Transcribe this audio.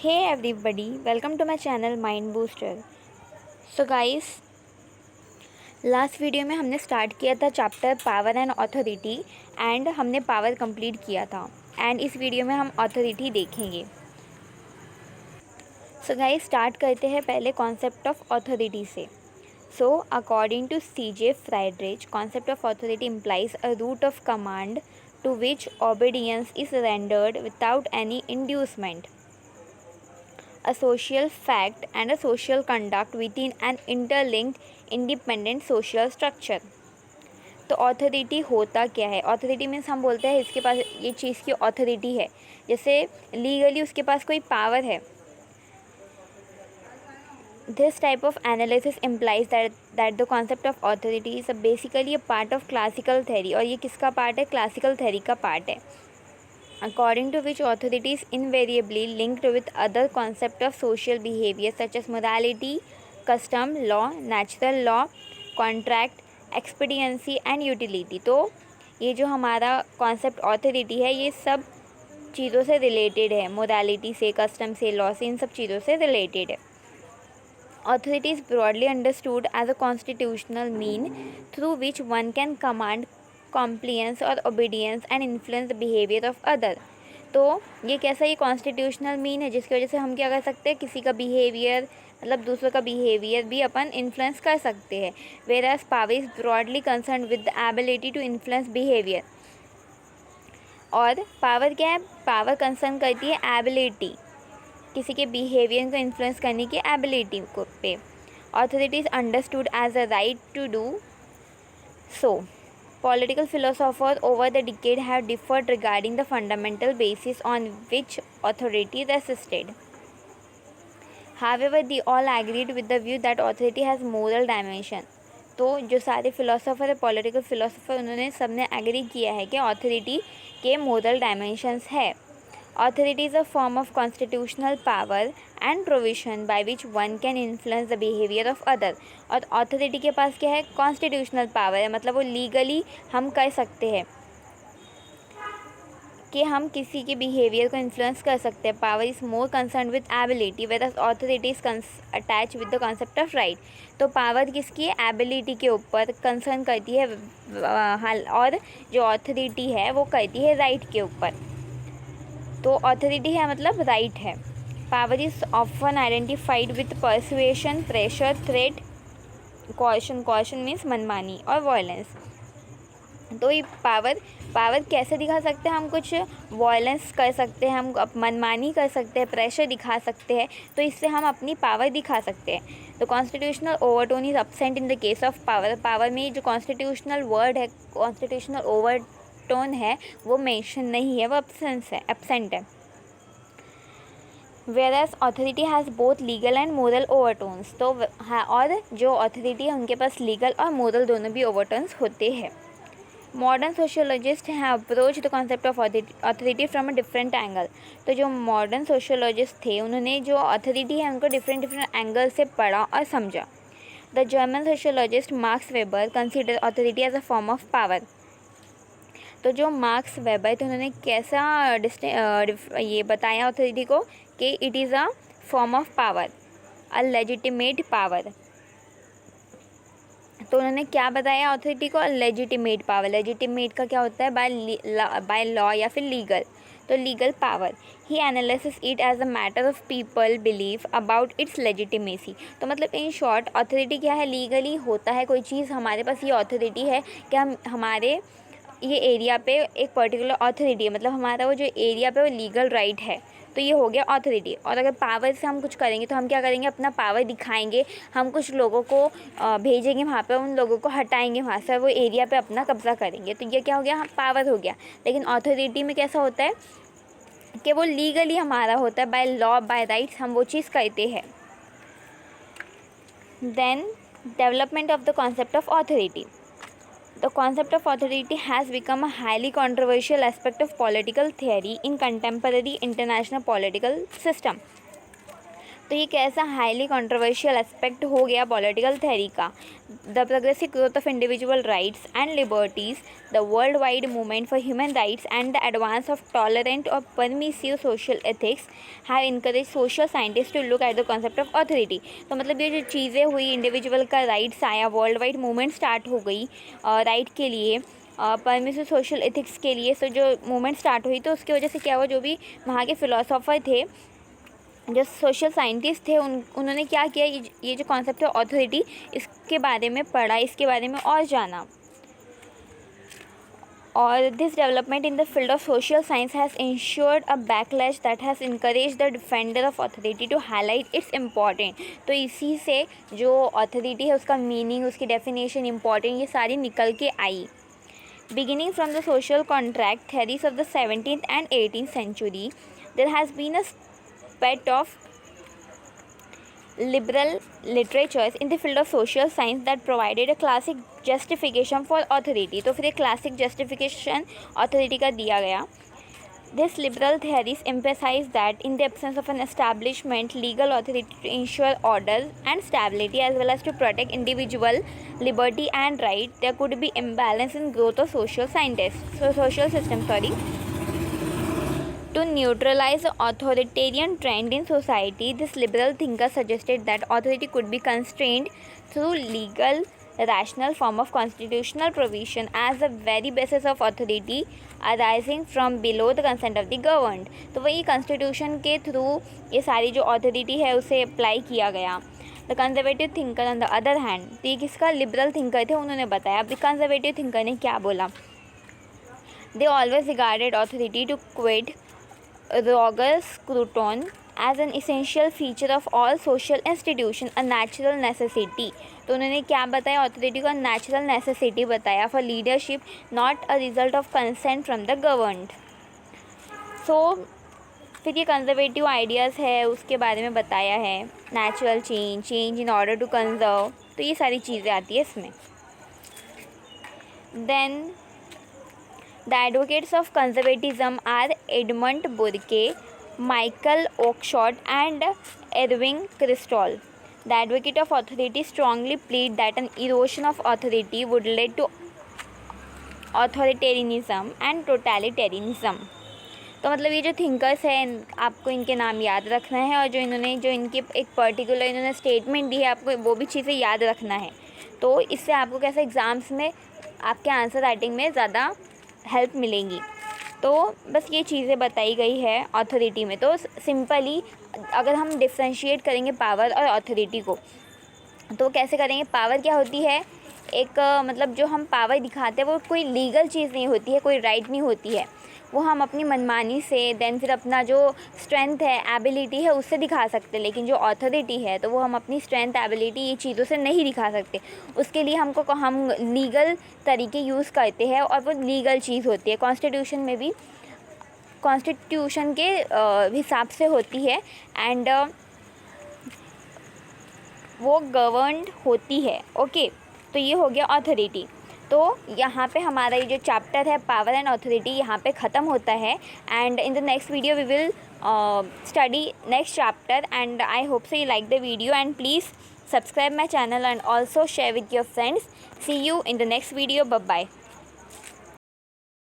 Hey everybody, welcome to my channel Mind Booster. So guys, last video में हमने start किया था chapter power and authority and हमने power complete किया था एंड इस वीडियो में हम ऑथोरिटी देखेंगे. सो गाइस स्टार्ट करते हैं पहले कॉन्सेप्ट ऑफ ऑथोरिटी से. So according to C.J. Friedrich, concept of authority implies a root of command to which obedience is rendered without any inducement, a social fact and a social conduct within an interlinked independent social structure. तो authority होता क्या है? Authority means हम बोलते हैं इसके पास ये चीज़ की ऑथोरिटी है, जैसे लीगली उसके पास कोई पावर है. This type of analysis implies that the concept of authority is basically a part of classical theory. और ये किसका पार्ट है? क्लासिकल थ्योरी का पार्ट है. According to which authority is invariably linked with other concepts of social behavior such as morality, custom, law, natural law, contract, expediency and utility. तो ये जो हमारा कॉन्सेप्ट ऑथोरिटी है ये सब चीज़ों से रिलेटेड है, मोरालिटी से, कस्टम से, लॉ से, इन सब चीज़ों से रिलेटेड है. Authority is broadly understood as a constitutional mean through which one can command compliance or obedience and influence the behavior of other. तो ये कैसा ये कॉन्स्टिट्यूशनल मीन है जिसकी वजह से हम क्या कर सकते हैं, किसी का बिहेवियर मतलब दूसरों का बिहेवियर भी अपन इन्फ्लुएंस कर सकते हैं. Whereas power is broadly concern with the ability to influence behaviour. और पावर क्या है? पावर कंसर्न करती है एबिलिटी, किसी के बिहेवियर को इन्फ्लुएंस करने की एबिलिटी को पे. Authority is understood as a right to do so. Political philosopher over the decade have differed regarding the fundamental basis on which authority is assisted. However they all agreed with the view that authority has moral dimension. तो जो सारे philosopher है, political philosopher, उन्होंने सबने agree किया है कि authority के मोरल डायमेंशंस है. Authority is a form of constitutional power and provision by which one can influence the behavior of other. और authority के पास क्या है? constitutional power है, मतलब वो लीगली हम कर सकते हैं कि हम किसी के बिहेवियर को इन्फ्लुएंस कर सकते हैं. Power is more concern with ability where authority is attach with the concept of right. तो पावर किसकी है? एबिलिटी के ऊपर कंसर्न करती है, और जो ऑथोरिटी है वो करती है राइट के ऊपर. तो ऑथोरिटी है मतलब राइट है. Power is often identified with persuasion, pressure, threat, caution. Caution means मनमानी और वायलेंस. तो ये पावर कैसे दिखा सकते हैं? हम कुछ वायलेंस कर सकते हैं, हम मनमानी कर सकते हैं, प्रेशर दिखा सकते हैं, तो इससे हम अपनी पावर दिखा सकते हैं. तो constitutional overtone is absent in the case of power. Power में जो कॉन्स्टिट्यूशनल वर्ड है, कॉन्स्टिट्यूशनल ओवरटोन है, वो मेंशन नहीं है, वो एब्सेंट है. Whereas authority has both legal and moral overtones. तो हाँ, और जो ऑथोरिटी है उनके पास लीगल और मोरल दोनों भी ओवरटोन्स होते हैं. मॉडर्न सोशियोलॉजिस्ट हैं approach the concept of authority from a different angle. तो जो मॉडर्न सोशियोलॉजिस्ट थे उन्होंने जो ऑथोरिटी है उनको डिफरेंट एंगल से पढ़ा और समझा. The German sociologist Max Weber consider authority as a form of power. तो जो मार्क्स वेबर थे उन्होंने कैसा ये बताया ऑथोरिटी को कि it is a form of power, a legitimate power. तो उन्होंने क्या बताया ऑथोरिटी को? Legitimate power. लेजिटिमेट का क्या होता है? बाय लॉ या फिर लीगल. तो legal power. He analysis it as a matter of people believe about its legitimacy. तो मतलब इन शॉर्ट ऑथोरिटी क्या है? लीगली होता है कोई चीज़, हमारे पास ये ऑथोरिटी है कि हम हमारे ये एरिया पे एक पर्टिकुलर ऑथोरिटी है, मतलब हमारा वो जो एरिया पे वो लीगल राइट है, तो ये हो गया ऑथोरिटी. और अगर पावर से हम कुछ करेंगे तो हम क्या करेंगे? अपना पावर दिखाएंगे, हम कुछ लोगों को भेजेंगे वहाँ पे, उन लोगों को हटाएंगे वहाँ से, वो एरिया पे अपना कब्जा करेंगे. तो ये क्या हो गया? हम पावर हो गया. लेकिन ऑथोरिटी में कैसा होता है कि वो लीगली हमारा होता है, बाय लॉ, बाय राइट्स हम वो चीज़ करते हैं. Then development of the concept of authority. The concept of authority has become a highly controversial aspect of political theory in contemporary international political system. तो ये कैसा हाईली कंट्रोवर्शियल एस्पेक्ट हो गया पॉलिटिकल थ्योरी का। The progressive growth of individual rights and liberties, the world wide movement for human rights and the advance of tolerant और permissive social ethics have encourage social scientist to look at the concept of authority. तो मतलब ये जो चीज़ें हुई, individual का rights आया, world wide movement start हो गई राइट के लिए, परमिसिव सोशल एथिक्स के लिए। सो जो मूवमेंट स्टार्ट हुई तो उसकी वजह से क्या हुआ, जो भी वहाँ के फिलोसोफर थे, जो सोशल साइंटिस्ट थे, उन्होंने क्या किया, ये जो कॉन्सेप्ट है ऑथोरिटी, इसके बारे में पढ़ा, इसके बारे में और जाना। और this development in the field of social science has ensured a backlash that has encourage the defender of authority to highlight its important. तो इसी से जो ऑथोरिटी है उसका मीनिंग, उसकी डेफिनेशन, इम्पॉर्टेंट, ये सारी निकल के आई। Beginning from the social contract theories of the 17th and 18th century, there has been a spread of liberal literatures in the field of social science that provided a classic justification for authority. तो फिर एक classic justification authority का दिया गया। These liberal theories emphasize that in the absence of an establishment legal authority to ensure order and stability as well as to protect individual liberty and right, there could be imbalance in growth of social system. To neutralize the authoritarian trend in society, this liberal thinker suggested that authority could be constrained through legal rational form of constitutional provision as the very basis of authority arising from below the consent of the governed। तो वही constitution के through ये सारी जो authority है उसे apply किया गया। The conservative thinker on the other hand, तो ये किसका, लिबरल थिंकर थे, उन्होंने बताया। अब कंजर्वेटिव थिंकर ने क्या बोला, they always regarded authority to quid Roger Scruton as an essential feature of all social institution, a natural necessity। तो उन्होंने क्या बताया, अथॉरिटी को नेचुरल नेसेसिटी बताया for leadership, not a result of consent from the governed. So फिर ये conservative ideas है उसके बारे में बताया है, natural change in order to conserve, तो ये सारी चीज़ें आती है इसमें। Then the advocates of conservatism are Edmund Burke, Michael Oakeshott and Erwin Kristol. The advocate of authority strongly plead that an erosion of authority would lead to authoritarianism and totalitarianism। तो मतलब ये जो थिंकर्स हैं, आपको इनके नाम याद रखना है, और जो इनकी एक पर्टिकुलर इन्होंने स्टेटमेंट दी है, आपको वो भी चीज़ें याद रखना है। तो इससे आपको कैसे एग्ज़ाम्स में आपके आंसर राइटिंग में ज़्यादा हेल्प मिलेंगी। तो बस ये चीज़ें बताई गई है अथॉरिटी में। तो सिंपली अगर हम डिफ्रेंशिएट करेंगे पावर और अथॉरिटी को, तो कैसे करेंगे, पावर क्या होती है, एक मतलब जो हम पावर दिखाते हैं वो कोई लीगल चीज़ नहीं होती है, कोई राइट नहीं होती है, वो हम अपनी मनमानी से, देन फिर अपना जो स्ट्रेंथ है, एबिलिटी है, उससे दिखा सकते हैं। लेकिन जो अथॉरिटी है तो वो हम अपनी स्ट्रेंथ, एबिलिटी, ये चीज़ों से नहीं दिखा सकते। उसके लिए हम लीगल तरीके यूज़ करते हैं, और वो लीगल चीज़ होती है। कॉन्स्टिट्यूशन में भी कॉन्स्टिट्यूशन के हिसाब से होती है, एंड वो गवर्नड होती है। ओके, तो ये हो गया अथॉरिटी। तो यहाँ पे हमारा ये जो चैप्टर है पावर एंड अथॉरिटी यहाँ पे ख़त्म होता है, and in the next video we will study next chapter, and I hope so you like the video, and please subscribe my channel and also share with your friends. See you in the next video. Bye bye.